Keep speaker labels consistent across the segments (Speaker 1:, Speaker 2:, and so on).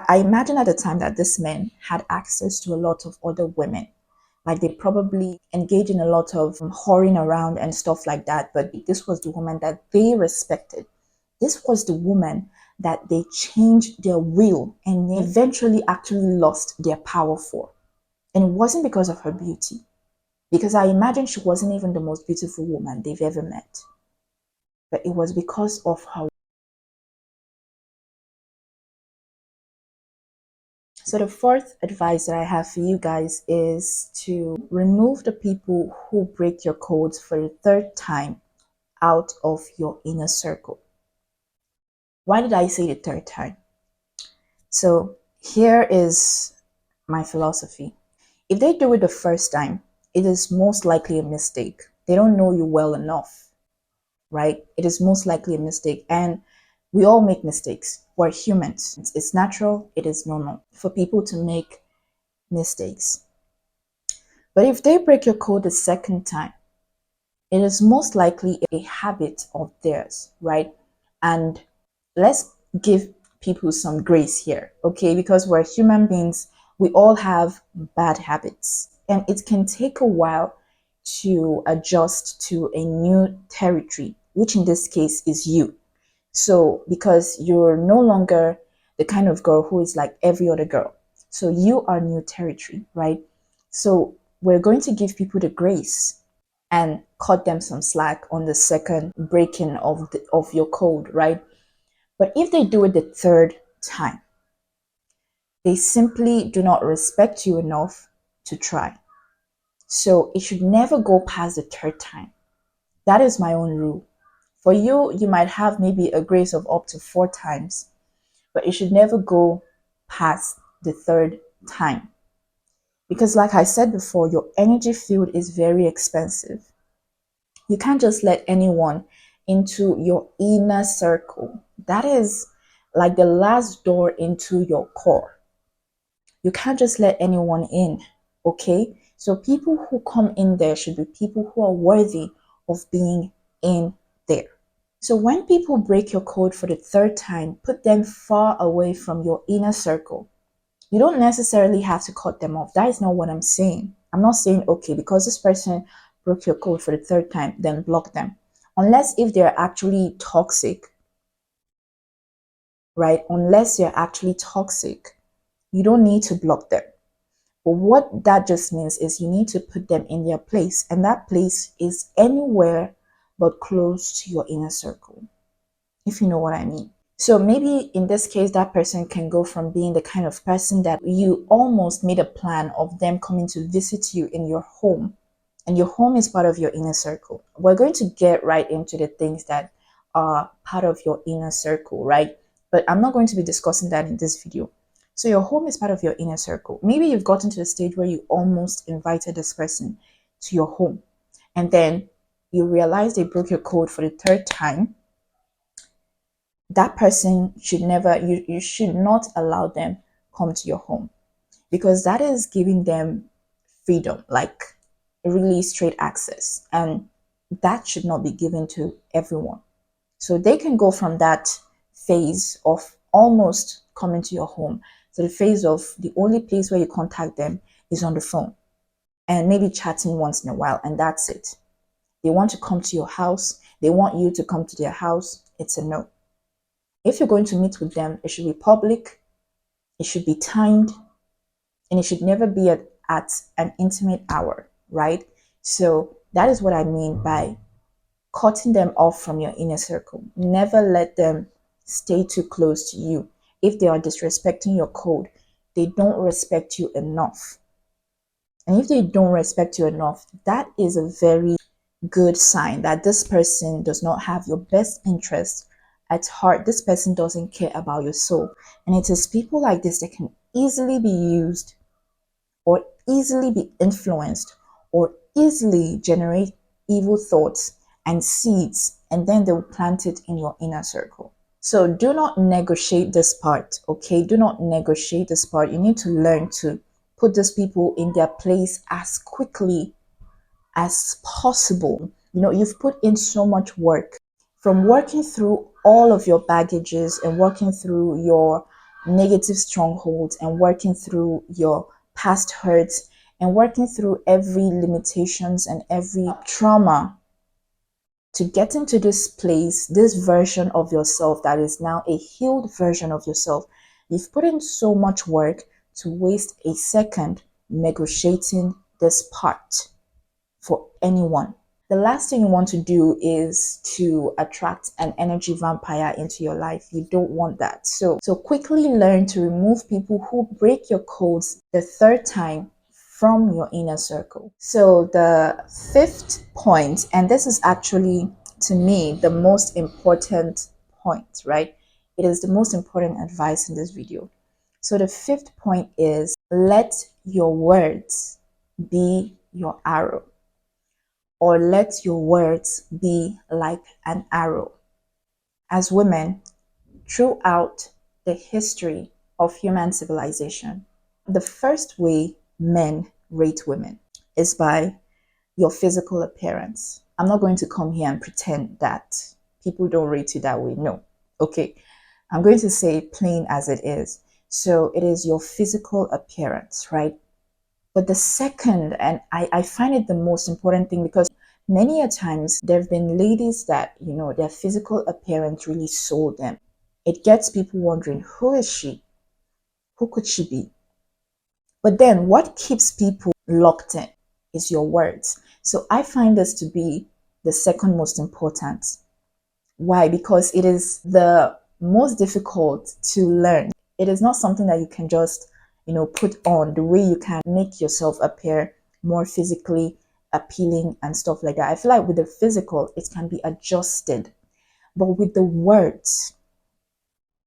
Speaker 1: I imagine at the time that this man had access to a lot of other women. Like they probably engage in a lot of whoring around and stuff like that. But this was the woman that they respected. This was the woman that they changed their will and they eventually actually lost their power for. And it wasn't because of her beauty, because I imagine she wasn't even the most beautiful woman they've ever met, but it was because of her. So the fourth advice that I have for you guys is to remove the people who break your codes for the third time out of your inner circle. Why did I say the third time? So here is my philosophy. If they do it the first time, it is most likely a mistake. They don't know you well enough, right? It is most likely a mistake. And we all make mistakes. We're humans. It's natural. It is normal for people to make mistakes. But if they break your code the second time, it is most likely a habit of theirs, right? And let's give people some grace here, okay? Because we're human beings, we all have bad habits, and it can take a while to adjust to a new territory, which in this case is you. So, because you're no longer the kind of girl who is like every other girl, so you are new territory, right? So, we're going to give people the grace and cut them some slack on the second breaking of your code, right? But if they do it the third time, they simply do not respect you enough to try. So it should never go past the third time. That is my own rule. For you, you might have maybe a grace of up to 4 times, but it should never go past the third time. Because, like I said before, your energy field is very expensive. You can't just let anyone into your inner circle. That is like the last door into your core. You can't just let anyone in, okay? So people who come in there should be people who are worthy of being in there. So when people break your code for the third time, put them far away from your inner circle. You don't necessarily have to cut them off. That is not what I'm saying. I'm not saying, okay, because this person broke your code for the third time, then block them. Unless if they're actually toxic, right? Unless they're actually toxic, you don't need to block them. But what that just means is you need to put them in their place. And that place is anywhere but close to your inner circle, if you know what I mean. So maybe in this case, that person can go from being the kind of person that you almost made a plan of them coming to visit you in your home, and your home is part of your inner circle. We're going to get right into the things that are part of your inner circle, right? But I'm not going to be discussing that in this video. So your home is part of your inner circle. Maybe you've gotten to the stage where you almost invited this person to your home, and then you realize they broke your code for the third time. That person should never, you should not allow them come to your home, because that is giving them freedom, like really straight access, and that should not be given to everyone. So they can go from that phase of almost coming to your home to the phase of the only place where you contact them is on the phone and maybe chatting once in a while, and that's it. They want to come to your house, they want you to come to their house, it's a no. If you're going to meet with them, it should be public, it should be timed, and it should never be at an intimate hour, right? So that is what I mean by cutting them off from your inner circle. Never let them stay too close to you. If they are disrespecting your code, they don't respect you enough. And if they don't respect you enough, that is a very good sign that this person does not have your best interest at heart. This person doesn't care about your soul. And it is people like this that can easily be used or easily be influenced or easily generate evil thoughts and seeds, and then they will plant it in your inner circle. So do not negotiate this part, okay? Do not negotiate this part. You need to learn to put these people in their place as quickly as possible. You know, you've put in so much work from working through all of your baggages and working through your negative strongholds and working through your past hurts and working through every limitations and every trauma to get into this place, this version of yourself that is now a healed version of yourself. You've put in so much work to waste a second negotiating this part for anyone. The last thing you want to do is to attract an energy vampire into your life. You don't want that. So quickly learn to remove people who break your codes the third time from your inner circle. So the fifth point, and this is actually to me the most important point, right? It is the most important advice in this video. So the fifth point is let your words be your arrow, or let your words be like an arrow. As women, throughout the history of human civilization, the first way men rate women is by your physical appearance. I'm not going to come here and pretend that people don't rate you that way. No. Okay. I'm going to say plain as it is. So it is your physical appearance, right? But the second, and I find it the most important thing, because many a times there have been ladies that, their physical appearance really sold them. It gets people wondering, who is she? Who could she be? But then what keeps people locked in is your words. So I find this to be the second most important. Why? Because it is the most difficult to learn. It is not something that you can just, put on the way you can make yourself appear more physically appealing and stuff like that. I feel like with the physical, it can be adjusted. But with the words,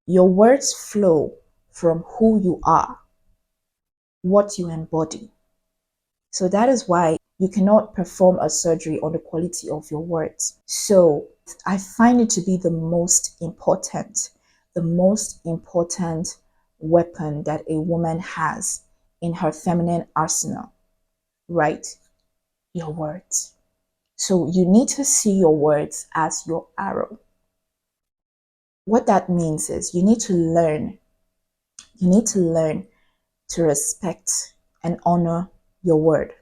Speaker 1: your words flow from who you are, what you embody. So that is why you cannot perform a surgery on the quality of your words. So I find it to be the most important weapon that a woman has in her feminine arsenal, right? Your words. So you need to see your words as your arrow. What that means is you need to learn to respect and honor your word.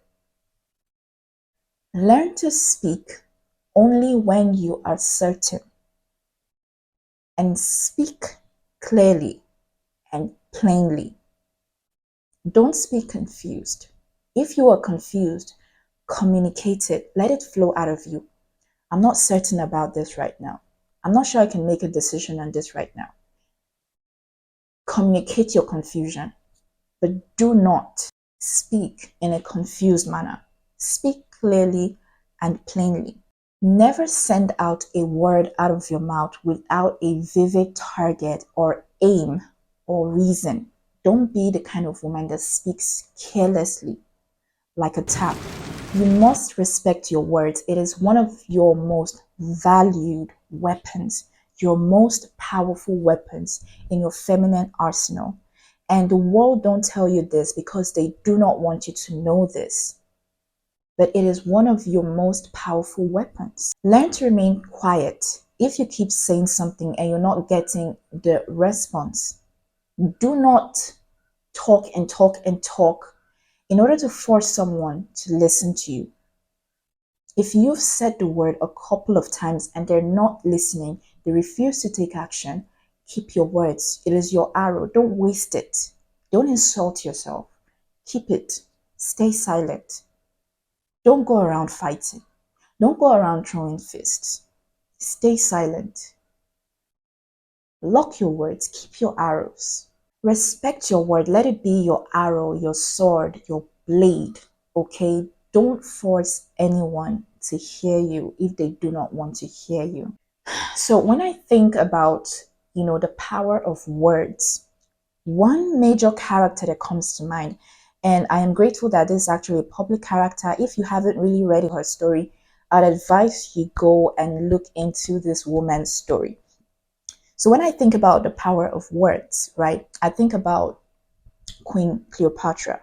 Speaker 1: Learn to speak only when you are certain, and speak clearly and plainly. Don't speak confused. If you are confused, communicate it. Let it flow out of you. I'm not certain about this right now. I'm not sure I can make a decision on this right now. Communicate your confusion, but do not speak in a confused manner. Speak clearly and plainly. Never send out a word out of your mouth without a vivid target or aim or reason. Don't be the kind of woman that speaks carelessly like a tap. You must respect your words. It is one of your most valued weapons, your most powerful weapons in your feminine arsenal. And the world don't tell you this because they do not want you to know this. But it is one of your most powerful weapons. Learn to remain quiet. If you keep saying something and you're not getting the response, do not talk and talk and talk in order to force someone to listen to you. If you've said the word a couple of times and they're not listening, they refuse to take action, keep your words. It is your arrow. Don't waste it. Don't insult yourself. Keep it. Stay silent. Don't go around fighting. Don't go around throwing fists. Stay silent. Lock your words. Keep your arrows. Respect your word. Let it be your arrow, your sword, your blade. Okay? Don't force anyone to hear you if they do not want to hear you. So when I think about, the power of words, one major character that comes to mind, and I am grateful that this is actually a public character. If you haven't really read her story, I'd advise you go and look into this woman's story. So when I think about the power of words, right, I think about Queen Cleopatra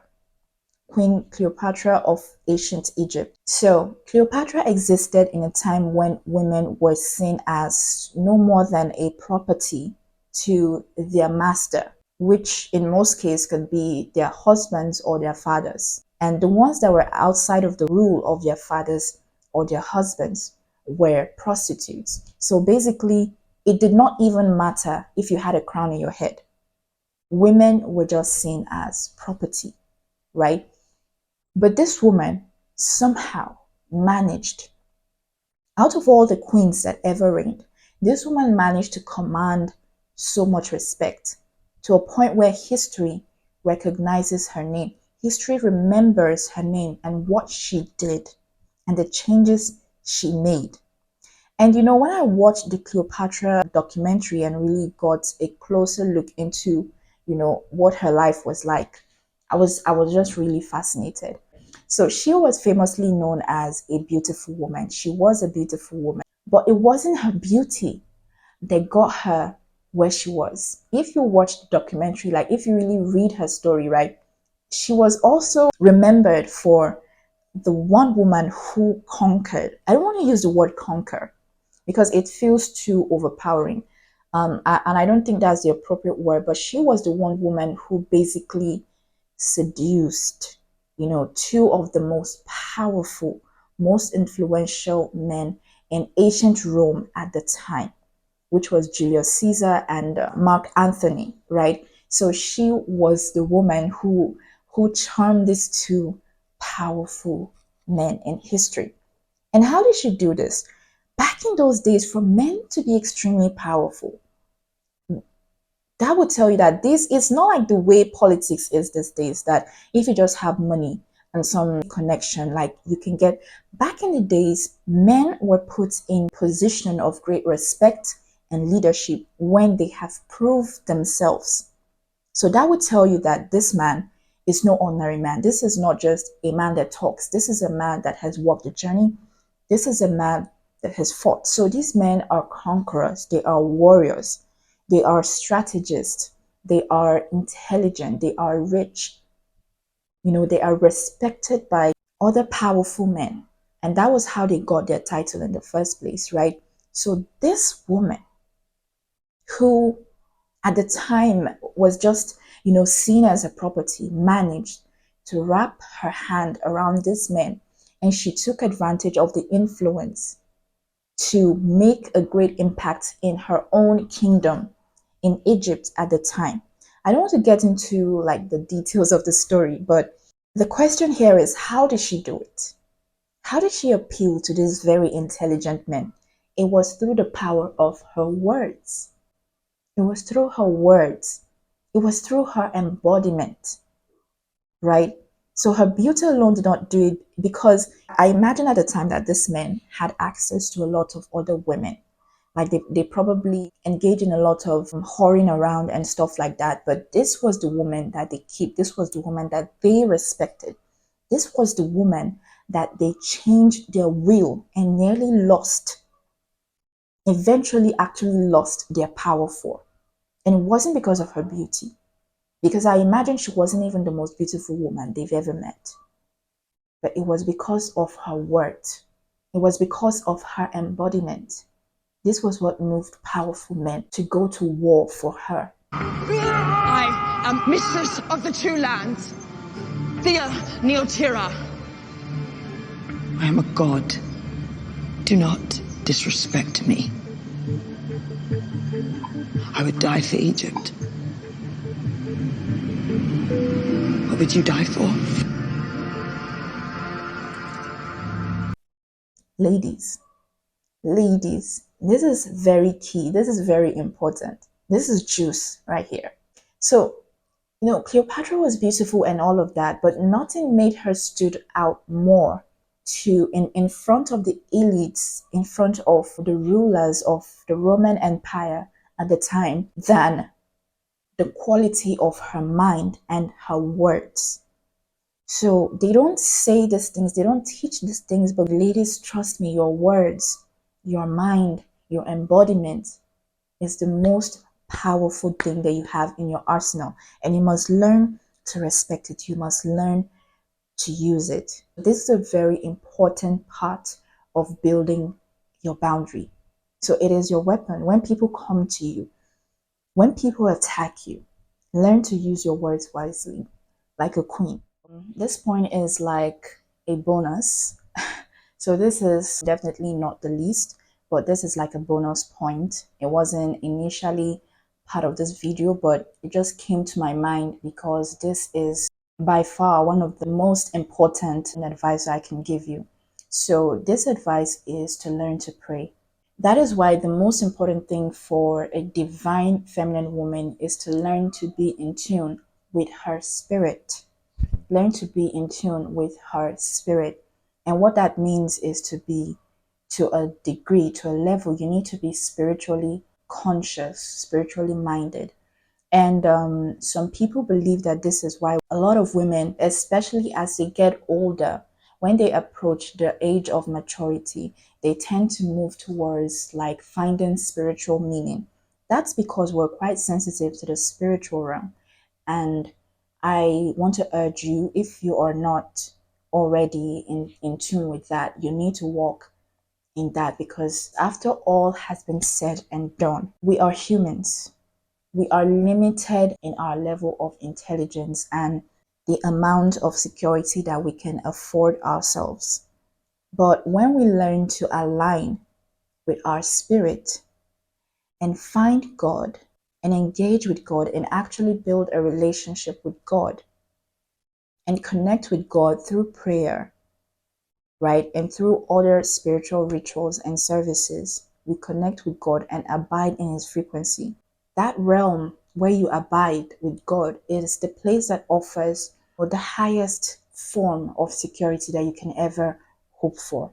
Speaker 1: of ancient Egypt. So Cleopatra existed in a time when women were seen as no more than a property to their master. which in most cases could be their husbands or their fathers. And the ones that were outside of the rule of their fathers or their husbands were prostitutes. So basically, it did not even matter if you had a crown in your head. Women were just seen as property, right? But this woman somehow managed, out of all the queens that ever reigned, this woman managed to command so much respect to a point where history recognizes her name. History remembers her name and what she did and the changes she made. And you know, when I watched the Cleopatra documentary and really got a closer look into, you know, what her life was like, I was just really fascinated. So she was famously known as a beautiful woman. She was a beautiful woman, but it wasn't her beauty that got her where she was. If you watch the documentary, like if you really read her story, right, she was also remembered for the one woman who conquered. I don't want to use the word conquer because it feels too overpowering. And I don't think that's the appropriate word, but she was the one woman who basically seduced, you know, two of the most powerful, most influential men in ancient Rome at the time, which was Julius Caesar and Mark Antony, right? So she was the woman who charmed these two powerful men in history. And how did she do this? Back in those days, for men to be extremely powerful, that would tell you that this is not like the way politics is these days, that if you just have money and some connection, like you can get. Back in the days, men were put in position of great respect and leadership when they have proved themselves. So that would tell you that this man is no ordinary man. This is not just a man that talks. This is a man that has walked the journey. This is a man that has fought. So these men are conquerors. They are warriors. They are strategists. They are intelligent. They are rich. You know, they are respected by other powerful men. And that was how they got their title in the first place, right? So this woman who at the time was just, you know, seen as a property, managed to wrap her hand around this man. And she took advantage of the influence to make a great impact in her own kingdom in Egypt at the time. I don't want to get into like the details of the story, but the question here is, how did she do it? How did she appeal to these very intelligent men? It was through the power of her words. It was through her words. It was through her embodiment, right? So her beauty alone did not do it, because I imagine at the time that this man had access to a lot of other women. Like they probably engage in a lot of whoring around and stuff like that. But this was the woman that they keep. This was the woman that they respected. This was the woman that they changed their will and nearly lost, eventually actually lost their power for. And it wasn't because of her beauty, because I imagine she wasn't even the most beautiful woman they've ever met. But it was because of her words. It was because of her embodiment. This was what moved powerful men to go to war for her.
Speaker 2: I am mistress of the two lands, Thea Neotira. I am a god. Do not disrespect me. I would die for Egypt. What would you die for?
Speaker 1: Ladies, this is very key. This is very important. This is juice right here. So, you know, Cleopatra was beautiful and all of that, but nothing made her stood out more in front of the elites, in front of the rulers of the Roman Empire at the time, than the quality of her mind and her words. So they don't say these things, they don't teach these things, but ladies, trust me, your words, your mind, your embodiment is the most powerful thing that you have in your arsenal. And you must learn to respect it. You must learn to use it. This is a very important part of building your boundary. So it is your weapon. When people come to you, when people attack you, Learn to use your words wisely, like a queen. This point is like a bonus. So this is definitely not the least, but this is like a bonus point. It wasn't initially part of this video, but it just came to my mind because this is by far one of the most important advice I can give you. So this advice is to learn to pray. That is why the most important thing for a divine feminine woman is to learn to be in tune with her spirit. Learn to be in tune with her spirit. And what that means is to be, to a degree, to a level, you need to be spiritually conscious, spiritually minded. And some people believe that this is why a lot of women, especially as they get older, when they approach the age of maturity, they tend to move towards like finding spiritual meaning. That's because we're quite sensitive to the spiritual realm. And I want to urge you, if you are not already in tune with that, you need to walk in that, because after all has been said and done, we are humans. We are limited in our level of intelligence and the amount of security that we can afford ourselves. But when we learn to align with our spirit and find God and engage with God and actually build a relationship with God and connect with God through prayer, right? And through other spiritual rituals and services, we connect with God and abide in His frequency. That realm where you abide with God is the place that offers the highest form of security that you can ever hope for.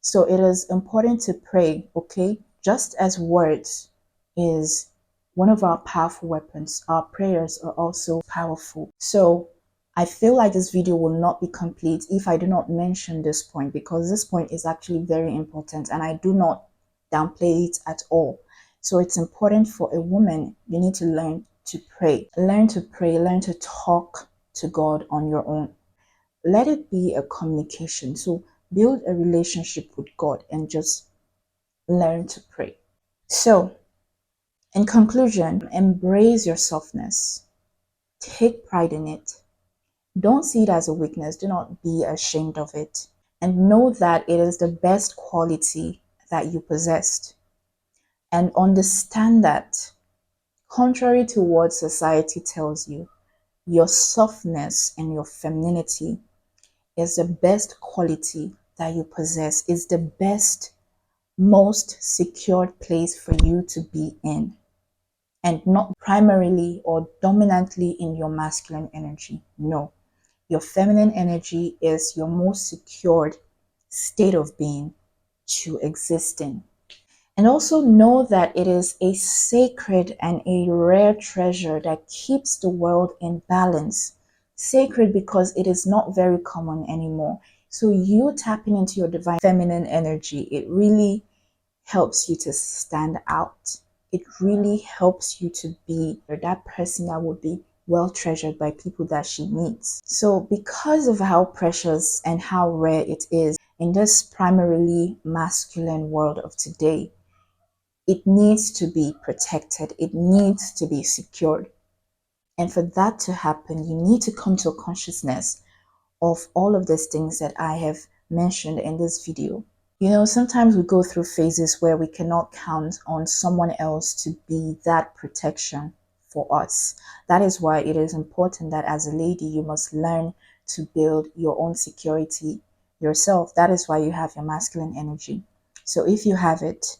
Speaker 1: So it is important to pray, okay? Just as words is one of our powerful weapons, our prayers are also powerful. So I feel like this video will not be complete if I do not mention this point, because this point is actually very important and I do not downplay it at all. So it's important for a woman, you need to learn to pray. Learn to pray, learn to talk to God on your own. Let it be a communication. So build a relationship with God and just learn to pray. So, in conclusion, embrace your softness. Take pride in it. Don't see it as a weakness. Do not be ashamed of it. And know that it is the best quality that you possessed. And understand that, contrary to what society tells you, your softness and your femininity is the best quality that you possess, is the best, most secured place for you to be in, and not primarily or dominantly in your masculine energy. No, your feminine energy is your most secured state of being to exist in. And also know that it is a sacred and a rare treasure that keeps the world in balance. Sacred because it is not very common anymore. So you tapping into your divine feminine energy, it really helps you to stand out. It really helps you to be that person that will be well treasured by people that she meets. So because of how precious and how rare it is in this primarily masculine world of today, it needs to be protected. It needs to be secured. And for that to happen, you need to come to a consciousness of all of these things that I have mentioned in this video. You know, sometimes we go through phases where we cannot count on someone else to be that protection for us. That is why it is important that as a lady, you must learn to build your own security yourself. That is why you have your masculine energy. So if you have it,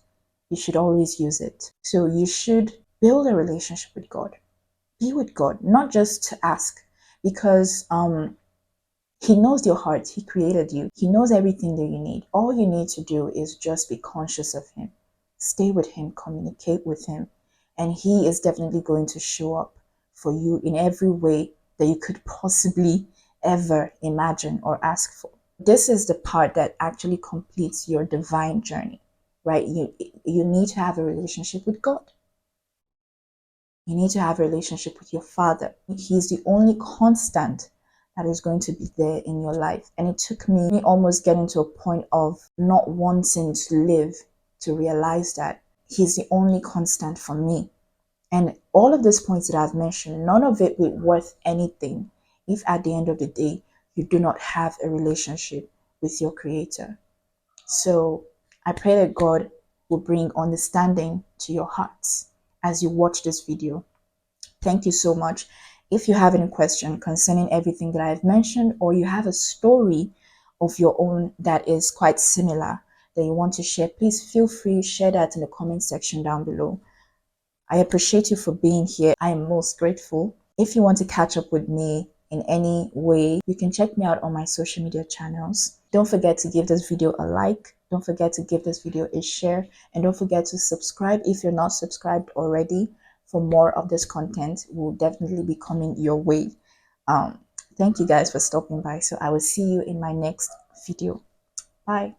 Speaker 1: you should always use it. So you should build a relationship with God. Be with God, not just to ask, because He knows your heart. He created you. He knows everything that you need. All you need to do is just be conscious of Him. Stay with Him, communicate with Him, and He is definitely going to show up for you in every way that you could possibly ever imagine or ask for. This is the part that actually completes your divine journey, right? You need to have a relationship with God. You need to have a relationship with your Father. He's the only constant that is going to be there in your life. And it took me almost getting to a point of not wanting to live to realize that He's the only constant for me. And all of these points that I've mentioned, none of it will worth anything if at the end of the day you do not have a relationship with your creator. So I pray that God will bring understanding to your hearts as you watch this video. Thank you so much. If you have any question concerning everything that I've mentioned, or you have a story of your own that is quite similar that you want to share, please feel free, share that in the comment section down below. I appreciate you for being here. I am most grateful. If you want to catch up with me in any way, you can check me out on my social media channels. Don't forget to give this video a like. Don't forget to give this video a share. And don't forget to subscribe if you're not subscribed already. For more of this content will definitely be coming your way. Thank you guys for stopping by. So I will see you in my next video. Bye.